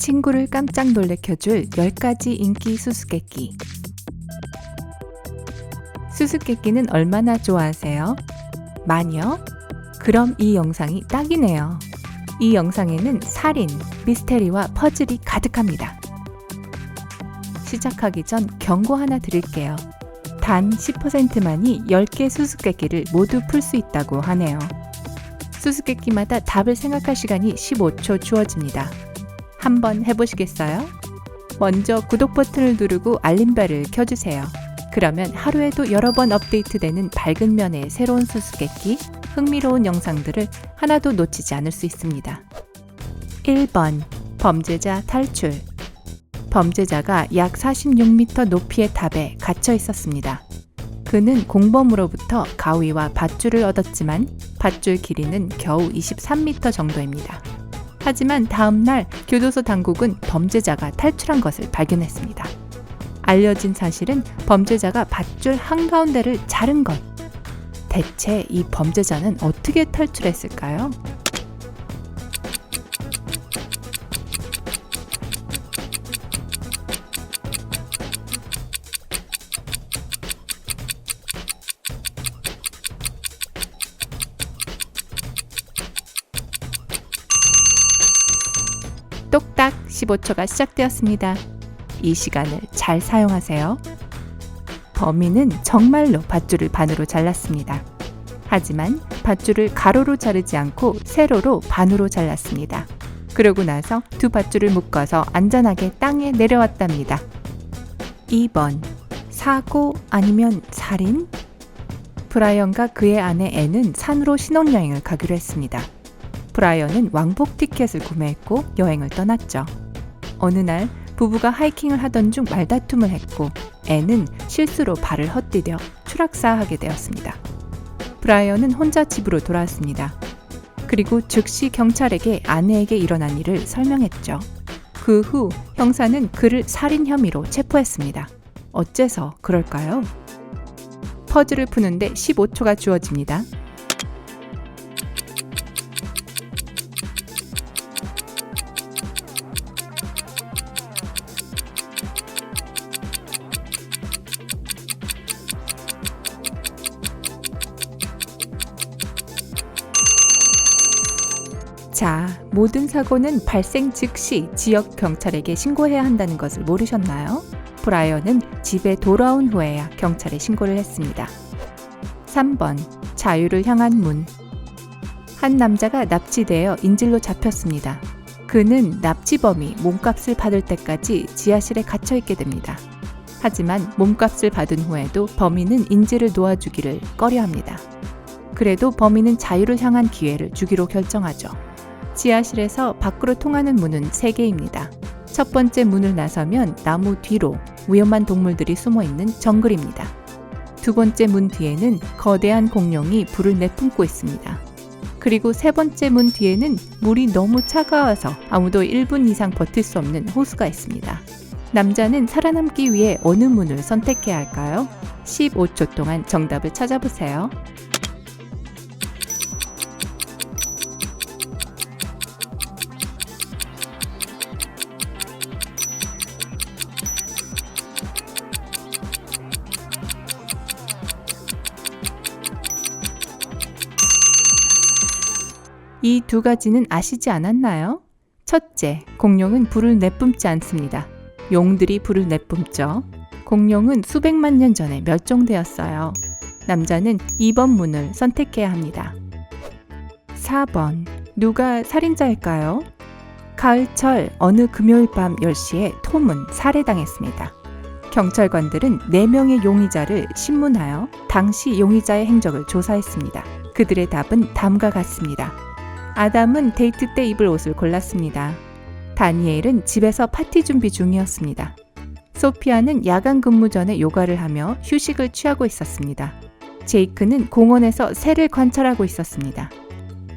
친구를 깜짝 놀래켜줄 10가지 인기 수수께끼. 수수께끼는 얼마나 좋아하세요? 많이요? 그럼 이 영상이 딱이네요. 이 영상에는 살인, 미스테리와 퍼즐이 가득합니다. 시작하기 전 경고 하나 드릴게요. 단 10%만이 10개 수수께끼를 모두 풀 수 있다고 하네요. 수수께끼마다 답을 생각할 시간이 15초 주어집니다. 한번 해보시겠어요? 먼저 구독 버튼을 누르고 알림벨을 켜주세요. 그러면 하루에도 여러 번 업데이트되는 밝은 면의 새로운 수수께끼, 흥미로운 영상들을 하나도 놓치지 않을 수 있습니다. 1번 범죄자 탈출. 범죄자가 약 46m 높이의 탑에 갇혀 있었습니다. 그는 공범으로부터 가위와 밧줄을 얻었지만 밧줄 길이는 겨우 23m 정도입니다. 하지만 다음 날 교도소 당국은 범죄자가 탈출한 것을 발견했습니다. 알려진 사실은 범죄자가 밧줄 한가운데를 자른 것. 대체 이 범죄자는 어떻게 탈출했을까요? 똑딱 15초가 시작되었습니다. 이 시간을 잘 사용하세요. 범인은 정말로 밧줄을 반으로 잘랐습니다. 하지만 밧줄을 가로로 자르지 않고 세로로 반으로 잘랐습니다. 그러고 나서 두 밧줄을 묶어서 안전하게 땅에 내려왔답니다. 2번 사고 아니면 살인? 브라이언과 그의 아내 앤은 산으로 신혼여행을 가기로 했습니다. 브라이언은 왕복 티켓을 구매했고 여행을 떠났죠. 어느 날 부부가 하이킹을 하던 중 말다툼을 했고 앤은 실수로 발을 헛디뎌 추락사하게 되었습니다. 브라이언은 혼자 집으로 돌아왔습니다. 그리고 즉시 경찰에게 아내에게 일어난 일을 설명했죠. 그 후 형사는 그를 살인 혐의로 체포했습니다. 어째서 그럴까요? 퍼즐을 푸는데 15초가 주어집니다. 자, 모든 사고는 발생 즉시 지역 경찰에게 신고해야 한다는 것을 모르셨나요? 브라이언은 집에 돌아온 후에야 경찰에 신고를 했습니다. 3번 자유를 향한 문. 한 남자가 납치되어 인질로 잡혔습니다. 그는 납치범이 몸값을 받을 때까지 지하실에 갇혀 있게 됩니다. 하지만 몸값을 받은 후에도 범인은 인질을 놓아주기를 꺼려합니다. 그래도 범인은 자유를 향한 기회를 주기로 결정하죠. 지하실에서 밖으로 통하는 문은 3개입니다. 첫 번째 문을 나서면 나무 뒤로 위험한 동물들이 숨어있는 정글입니다. 두 번째 문 뒤에는 거대한 공룡이 불을 내뿜고 있습니다. 그리고 세 번째 문 뒤에는 물이 너무 차가워서 아무도 1분 이상 버틸 수 없는 호수가 있습니다. 남자는 살아남기 위해 어느 문을 선택해야 할까요? 15초 동안 정답을 찾아보세요. 이 두 가지는 아시지 않았나요? 첫째, 공룡은 불을 내뿜지 않습니다. 용들이 불을 내뿜죠. 공룡은 수백만 년 전에 멸종되었어요. 남자는 2번 문을 선택해야 합니다. 4번, 누가 살인자일까요? 가을철 어느 금요일 밤 10시에 톰은 살해당했습니다. 경찰관들은 4명의 용의자를 신문하여 당시 용의자의 행적을 조사했습니다. 그들의 답은 다음과 같습니다. 아담은 데이트 때 입을 옷을 골랐습니다. 다니엘은 집에서 파티 준비 중이었습니다. 소피아는 야간 근무 전에 요가를 하며 휴식을 취하고 있었습니다. 제이크는 공원에서 새를 관찰하고 있었습니다.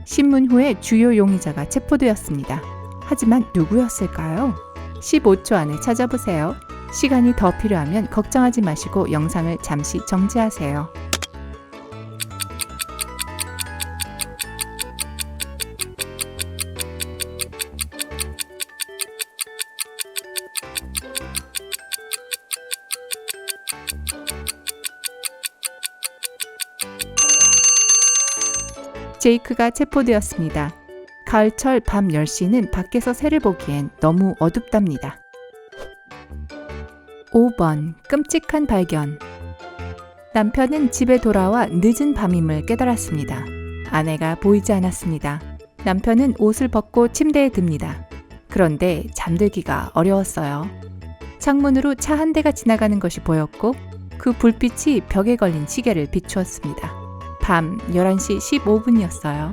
신문 후에 주요 용의자가 체포되었습니다. 하지만 누구였을까요? 15초 안에 찾아보세요. 시간이 더 필요하면 걱정하지 마시고 영상을 잠시 정지하세요. 제이크가 체포되었습니다. 가을철 밤 10시는 밖에서 새를 보기엔 너무 어둡답니다. 5번 끔찍한 발견. 남편은 집에 돌아와 늦은 밤임을 깨달았습니다. 아내가 보이지 않았습니다. 남편은 옷을 벗고 침대에 듭니다. 그런데 잠들기가 어려웠어요. 창문으로 차 한 대가 지나가는 것이 보였고 그 불빛이 벽에 걸린 시계를 비추었습니다. 밤 11시 15분이었어요.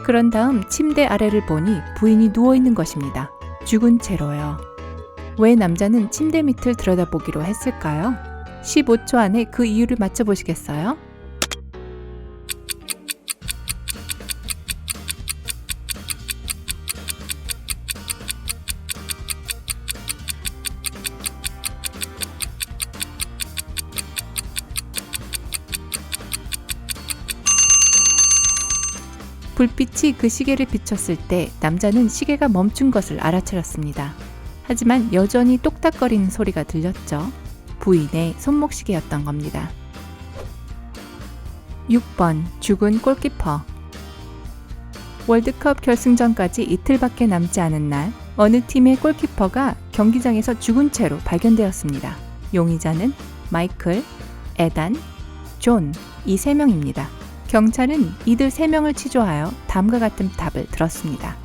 그런 다음 침대 아래를 보니 부인이 누워있는 것입니다. 죽은 채로요. 왜 남자는 침대 밑을 들여다보기로 했을까요? 15초 안에 그 이유를 맞춰보시겠어요? 불빛이 그 시계를 비췄을 때 남자는 시계가 멈춘 것을 알아차렸습니다. 하지만 여전히 똑딱거리는 소리가 들렸죠. 부인의 손목시계였던 겁니다. 6번 죽은 골키퍼. 월드컵 결승전까지 이틀밖에 남지 않은 날 어느 팀의 골키퍼가 경기장에서 죽은 채로 발견되었습니다. 용의자는 마이클, 에단, 존 이 3명입니다. 경찰은 이들 3명을 치조하여 다음과 같은 답을 들었습니다.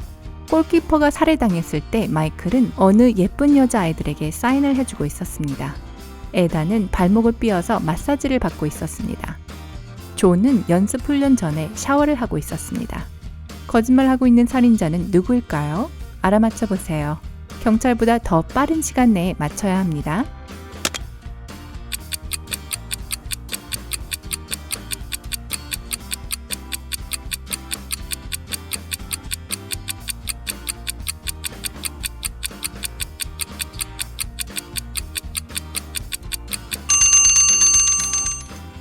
골키퍼가 살해당했을 때 마이클은 어느 예쁜 여자아이들에게 사인을 해주고 있었습니다. 에단은 발목을 삐어서 마사지를 받고 있었습니다. 존은 연습 훈련 전에 샤워를 하고 있었습니다. 거짓말하고 있는 살인자는 누구일까요? 알아맞혀 보세요. 경찰보다 더 빠른 시간 내에 맞춰야 합니다.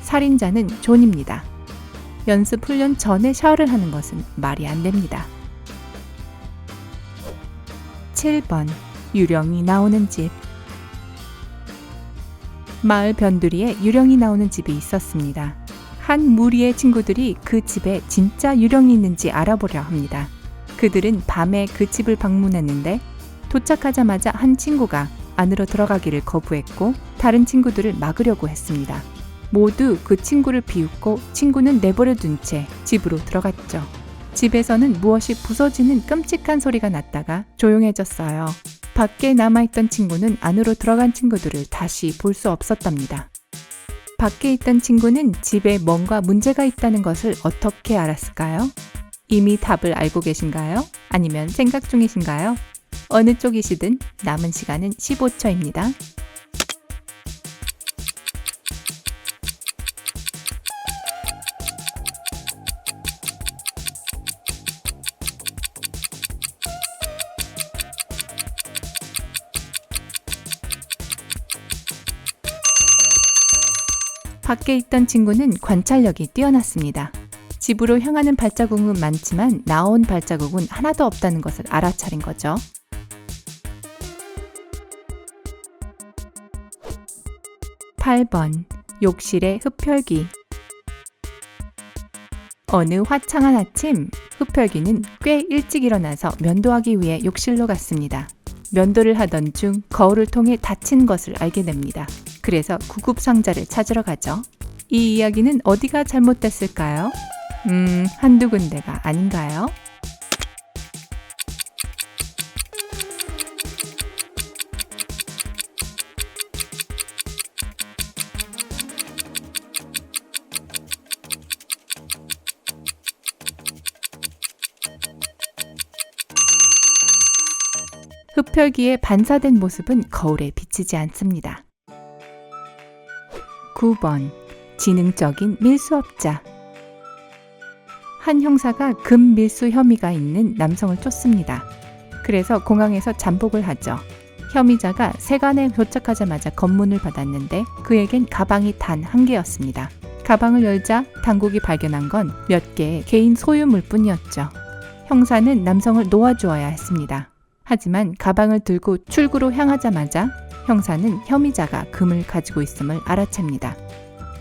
살인자는 존입니다. 연습 훈련 전에 샤워를 하는 것은 말이 안 됩니다. 7번 유령이 나오는 집. 마을 변두리에 유령이 나오는 집이 있었습니다. 한 무리의 친구들이 그 집에 진짜 유령이 있는지 알아보려 합니다. 그들은 밤에 그 집을 방문했는데 도착하자마자 한 친구가 안으로 들어가기를 거부했고 다른 친구들을 막으려고 했습니다. 모두 그 친구를 비웃고 친구는 내버려 둔 채 집으로 들어갔죠. 집에서는 무엇이 부서지는 끔찍한 소리가 났다가 조용해졌어요. 밖에 남아있던 친구는 안으로 들어간 친구들을 다시 볼 수 없었답니다. 밖에 있던 친구는 집에 뭔가 문제가 있다는 것을 어떻게 알았을까요? 이미 답을 알고 계신가요? 아니면 생각 중이신가요? 어느 쪽이시든 남은 시간은 15초입니다. 밖에 있던 친구는 관찰력이 뛰어났습니다. 집으로 향하는 발자국은 많지만 나온 발자국은 하나도 없다는 것을 알아차린 거죠. (8번) 욕실의 흡혈귀. 어느 화창한 아침, 흡혈귀는 꽤 일찍 일어나서 면도하기 위해 욕실로 갔습니다. 면도를 하던 중 거울을 통해 다친 것을 알게 됩니다. 그래서 구급상자를 찾으러 가죠. 이 이야기는 어디가 잘못됐을까요? 한두 군데가 아닌가요? 흡혈귀의 반사된 모습은 거울에 비치지 않습니다. 9번 지능적인 밀수업자. 한 형사가 금밀수 혐의가 있는 남성을 쫓습니다. 그래서 공항에서 잠복을 하죠. 혐의자가 세관에 도착하자마자 검문을 받았는데 그에겐 가방이 단 한 개였습니다. 가방을 열자 당국이 발견한 건 몇 개의 개인 소유물 뿐이었죠. 형사는 남성을 놓아주어야 했습니다. 하지만 가방을 들고 출구로 향하자마자 형사는 혐의자가 금을 가지고 있음을 알아챕니다.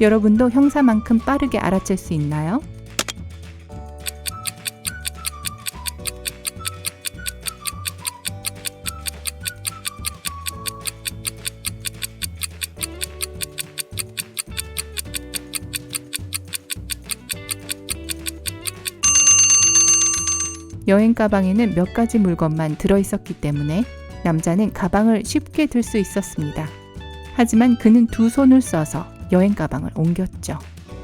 여러분도 형사만큼 빠르게 알아챌 수 있나요? 여행 가방에는 몇 가지 물건만 들어있었기 때문에 남자는 가방을 쉽게 들 수 있었습니다. 하지만 그는 두 손을 써서 여행 가방을 옮겼죠.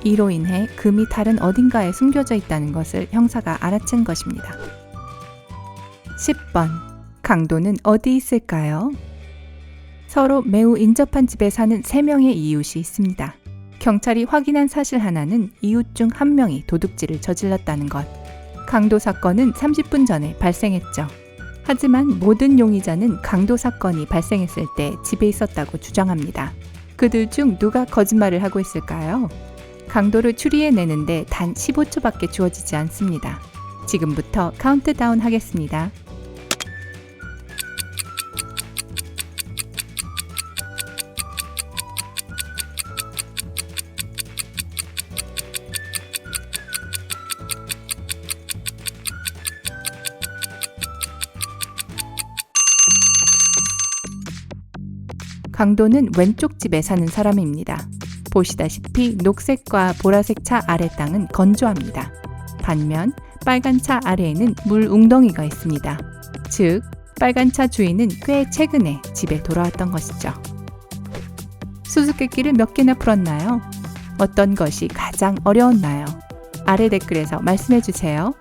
이로 인해 금이 다른 어딘가에 숨겨져 있다는 것을 형사가 알아챈 것입니다. 10번. 강도는 어디 있을까요? 서로 매우 인접한 집에 사는 3명의 이웃이 있습니다. 경찰이 확인한 사실 하나는 이웃 중 한 명이 도둑질을 저질렀다는 것. 강도 사건은 30분 전에 발생했죠. 하지만 모든 용의자는 강도 사건이 발생했을 때 집에 있었다고 주장합니다. 그들 중 누가 거짓말을 하고 있을까요? 강도를 추리해내는데 단 15초밖에 주어지지 않습니다. 지금부터 카운트다운 하겠습니다. 강도는 왼쪽 집에 사는 사람입니다. 보시다시피 녹색과 보라색 차 아래 땅은 건조합니다. 반면 빨간 차 아래에는 물 웅덩이가 있습니다. 즉, 빨간 차 주인은 꽤 최근에 집에 돌아왔던 것이죠. 수수께끼를 몇 개나 풀었나요? 어떤 것이 가장 어려웠나요? 아래 댓글에서 말씀해주세요.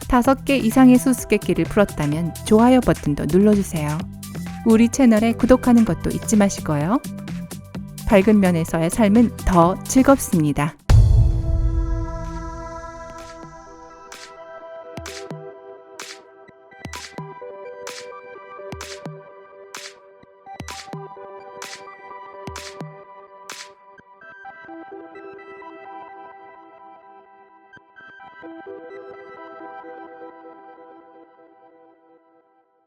5개 이상의 수수께끼를 풀었다면 좋아요 버튼도 눌러주세요. 우리 채널에 구독하는 것도 잊지 마시고요. 밝은 면에서의 삶은 더 즐겁습니다.